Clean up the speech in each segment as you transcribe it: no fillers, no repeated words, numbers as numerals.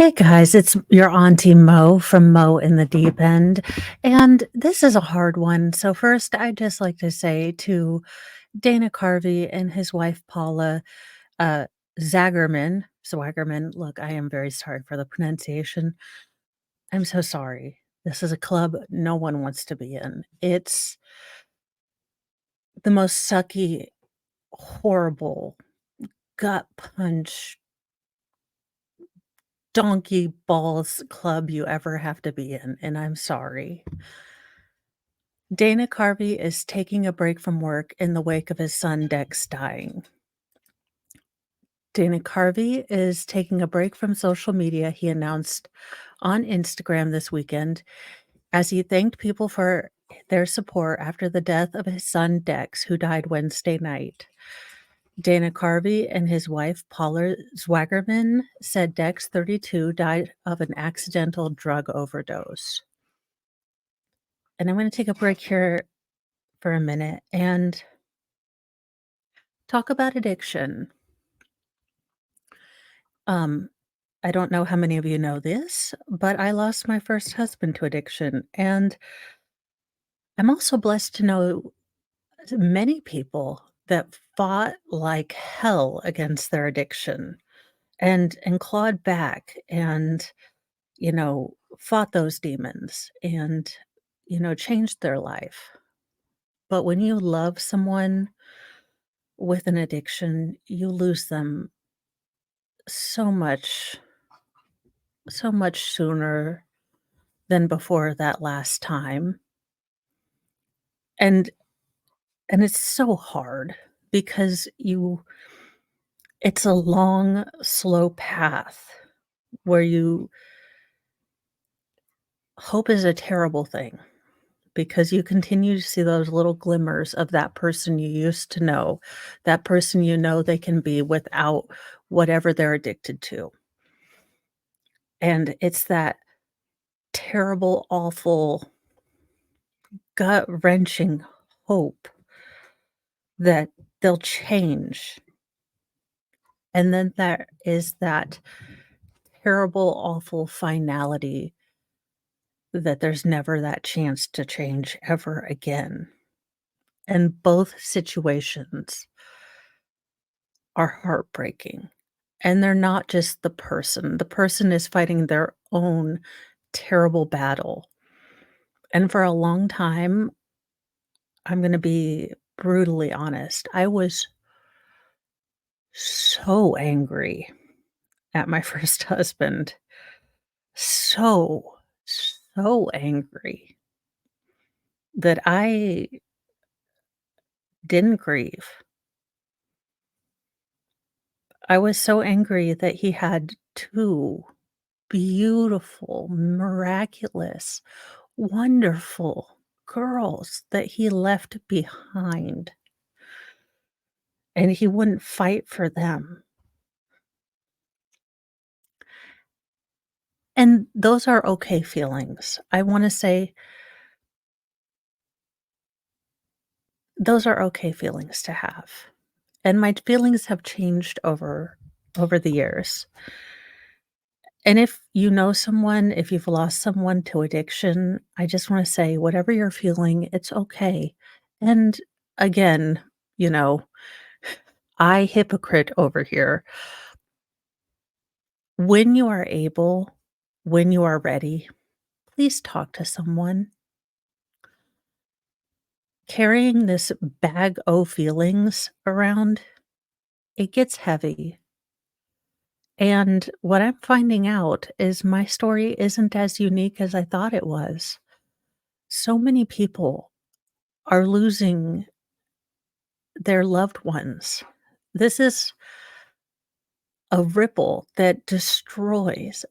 Hey guys, it's your Auntie Mo from Mo in the Deep End. And this is a hard one. So, first, I'd just like to say to Dana Carvey and his wife Paula uh, Swaggerman, look, I am very sorry for the pronunciation. I'm so sorry. This is a club no one wants to be in. It's the most sucky, horrible, gut punch, donkey balls club you ever have to be in. And I'm sorry. Dana Carvey is taking a break from work in the wake of his son Dex dying. Dana Carvey is taking a break from social media, he announced on Instagram this weekend as he thanked people for their support after the death of his son Dex, who died Wednesday night. Dana Carvey and his wife Paula Zwaggerman said Dex, 32, died of an accidental drug overdose. And I'm going to take a break here for a minute and talk about addiction. Um, I don't know how many of you know this, but I lost my first husband to addiction, and I'm also blessed to know many people that fought like hell against their addiction and clawed back and, fought those demons and, changed their life. But when you love someone with an addiction, you lose them so much so much sooner than before that last time. And and it's so hard because you it's a long, slow path where you hope is a terrible thing because you continue to see those little glimmers of that person you used to know, that person you know they can be without whatever they're addicted to. And it's that terrible, awful, gut-wrenching hope that they'll change. And then there is that terrible, awful finality that there's never that chance to change ever again. And both situations are heartbreaking. And they're not just the person. The person is fighting their own terrible battle. And for a long time, I'm going to be brutally honest, I was so angry at my first husband. So, so angry that I didn't grieve. I was so angry that he had 2 beautiful, miraculous, wonderful girls that he left behind, and he wouldn't fight for them. And those are okay feelings. I wanna say those are okay feelings to have, and my feelings have changed over the years. And if you know someone, if you've lost someone to addiction, I just wanna say whatever you're feeling, it's okay. And again, you know, I hypocrite over here. When you are able, when you are ready, please talk to someone. Carrying this bag o' feelings around, it gets heavy. And what I'm finding out is my story isn't as unique as I thought it was. So many people are losing their loved ones. This is a ripple that destroys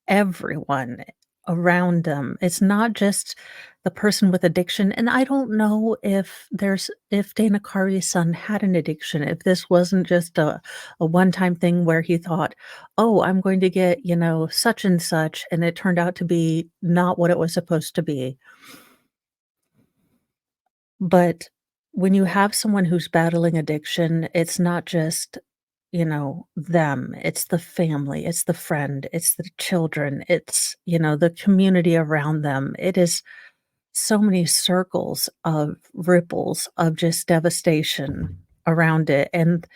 everyone around them. It's not just the person with addiction, and I don't know if Dana Carvey's son had an addiction, if this wasn't just a one-time thing where he thought, "Oh, I'm going to get, such and such," and it turned out to be not what it was supposed to be. But when you have someone who's battling addiction, it's not just them, it's the family, it's the friend, it's the children, it's the community around them. It is so many circles of ripples of just devastation around it, and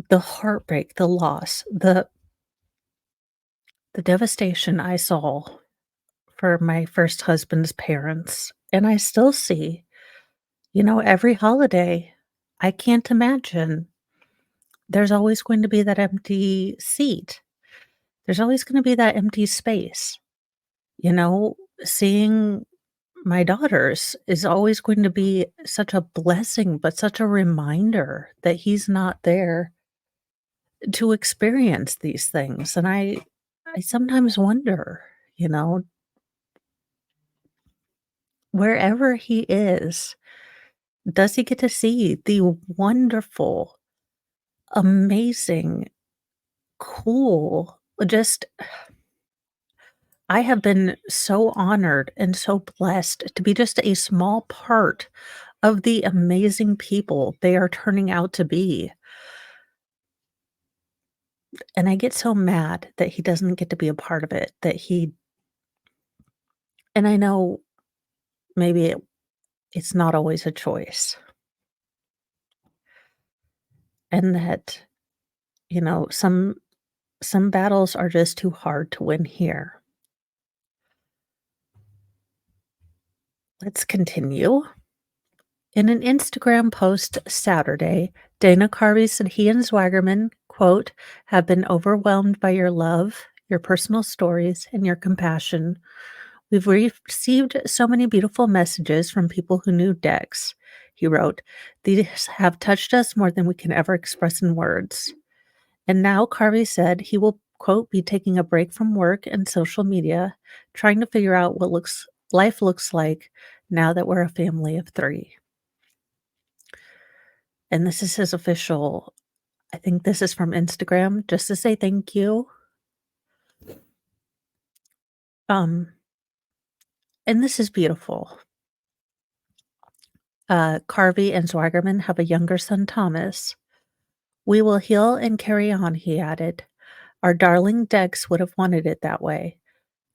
the heartbreak, the loss, the devastation I saw for my first husband's parents, and I still see every holiday. I can't imagine. There's always going to be that empty seat. There's always gonna be that empty space, you know? Seeing my daughters is always going to be such a blessing, but such a reminder that he's not there to experience these things, and I sometimes wonder, wherever he is, does he get to see the wonderful, amazing, cool, just I have been so honored and so blessed to be just a small part of the amazing people they are turning out to be, and I get so mad that he doesn't get to be a part of it, that he and I know maybe it's not always a choice, and that some battles are just too hard to win here. Let's continue. In an Instagram post Saturday, Dana Carvey said he and Swaggerman, quote, have been overwhelmed by your love, your personal stories, and your compassion. We've received so many beautiful messages from people who knew Dex. He wrote, these have touched us more than we can ever express in words. And now Carvey said he will, quote, be taking a break from work and social media, trying to figure out what life looks like now that we're a family of three. And this is his official I think this is from Instagram, just to say thank you. Um, and this is beautiful. Carvey and Swaggerman have a younger son, Thomas. We will heal and carry on, he added. Our darling Dex would have wanted it that way.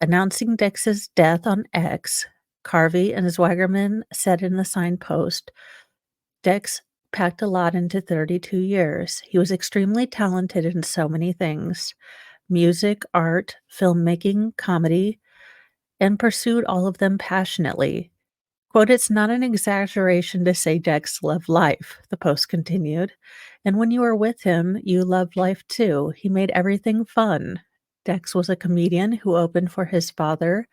Announcing Dex's death on X, Carvey and Swaggerman said in the signpost, Dex packed a lot into 32 years. He was extremely talented in so many things music, art, filmmaking, comedy, and pursued all of them passionately. Quote, it's not an exaggeration to say Dex loved life, the post continued. And when you were with him, you loved life too. He made everything fun. Dex was a comedian who opened for his father's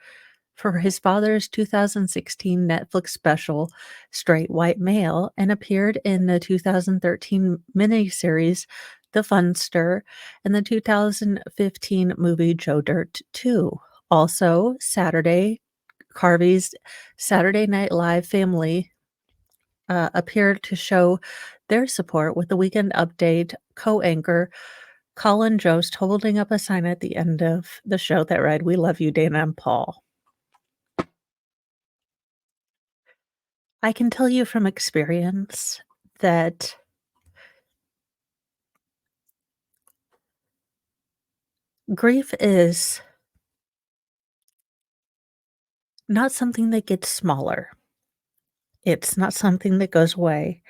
2016 Netflix special, Straight White Male, and appeared in the 2013 miniseries, The Funster, and the 2015 movie Joe Dirt 2. Also, Carvey's Saturday Night Live family appeared to show their support with the Weekend Update co-anchor Colin Jost holding up a sign at the end of the show that read, "We love you, Dana and Paul." I can tell you from experience that grief is not something that gets smaller. It's not something that goes away,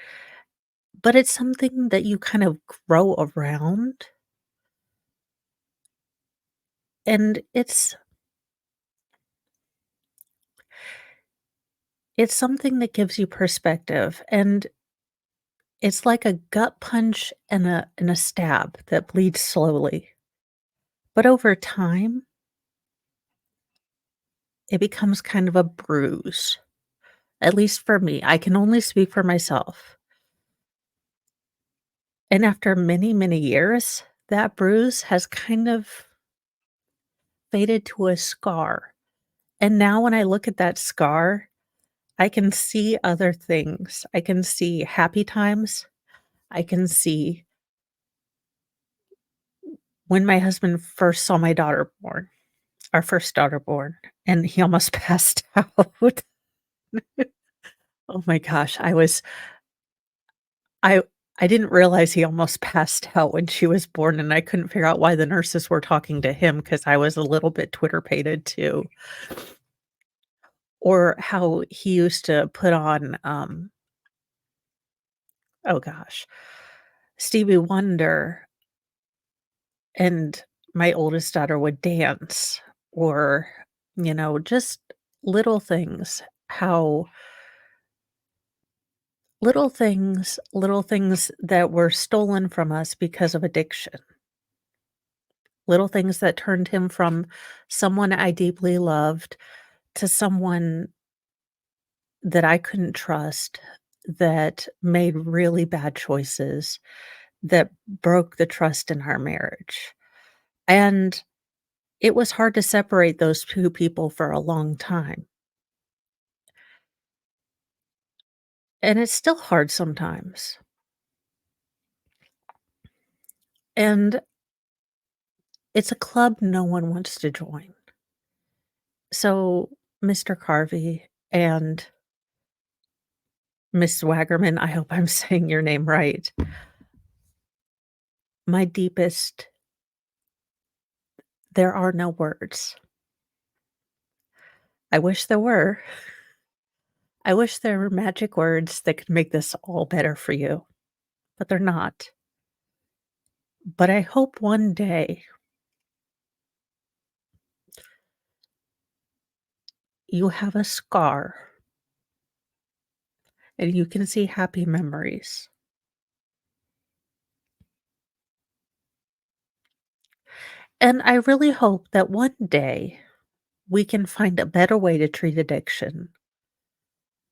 but it's something that you kind of grow around, and it's something that gives you perspective, and it's like a gut punch and a stab that bleeds slowly. But over time, it becomes kind of a bruise, at least for me. I can only speak for myself. And after many, many years, that bruise has kind of faded to a scar. And now when I look at that scar, I can see other things. I can see happy times. I can see when my husband first saw my daughter born, our first daughter born, and he almost passed out. Oh my gosh, I I didn't realize he almost passed out when she was born, and I couldn't figure out why the nurses were talking to him because I was a little bit Twitter-pated too. Or how he used to put on, oh gosh, Stevie Wonder, and my oldest daughter would dance, or, just little things, how little things that were stolen from us because of addiction. Little things that turned him from someone I deeply loved to someone that I couldn't trust, that made really bad choices, that broke the trust in our marriage. And it was hard to separate those 2 people for a long time. And it's still hard sometimes. And it's a club no one wants to join. So, Mr. Carvey and Miss Swaggerman, I hope I'm saying your name right. My deepest There are no words. I wish there were. I wish there were magic words that could make this all better for you, but they're not. But I hope one day you have a scar and you can see happy memories. And I really hope that one day we can find a better way to treat addiction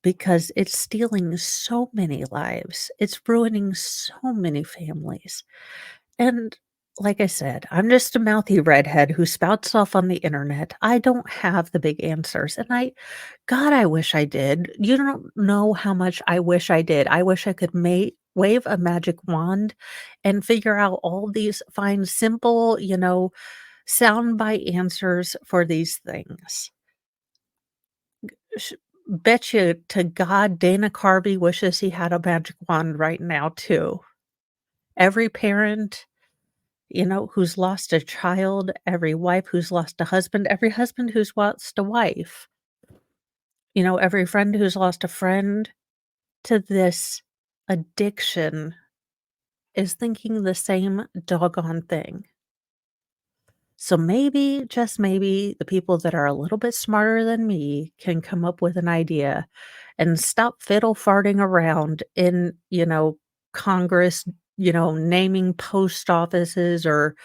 because it's stealing so many lives. It's ruining so many families. And like I said, I'm just a mouthy redhead who spouts off on the internet. I don't have the big answers. And God, I wish I did. You don't know how much I wish I did. I wish I could wave a magic wand and figure out all these, find simple, soundbite answers for these things. Sh- Bet you to God Dana Carvey wishes he had a magic wand right now, too. Every parent, who's lost a child, every wife who's lost a husband, every husband who's lost a wife, every friend who's lost a friend to this addiction is thinking the same doggone thing. So maybe, just maybe, the people that are a little bit smarter than me can come up with an idea and stop fiddle farting around in, Congress, naming post offices or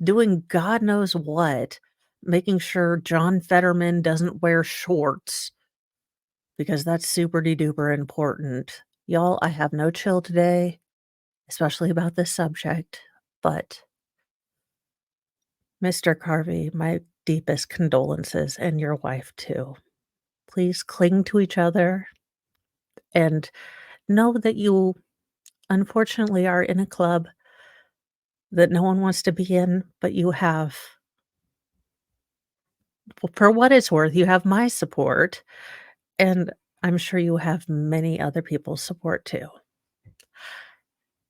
doing God knows what, making sure John Fetterman doesn't wear shorts because that's super de duper important. Y'all, I have no chill today, especially about this subject, but Mr. Carvey, my deepest condolences, and your wife too. Please cling to each other and know that you unfortunately are in a club that no one wants to be in, but you have, for what it's worth, you have my support, and I'm sure you have many other people's support too.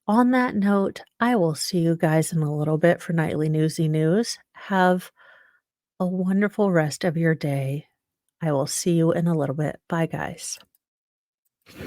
On that note, I will see you guys in a little bit for Nightly Newsy News. Have a wonderful rest of your day. I will see you in a little bit. Bye, guys.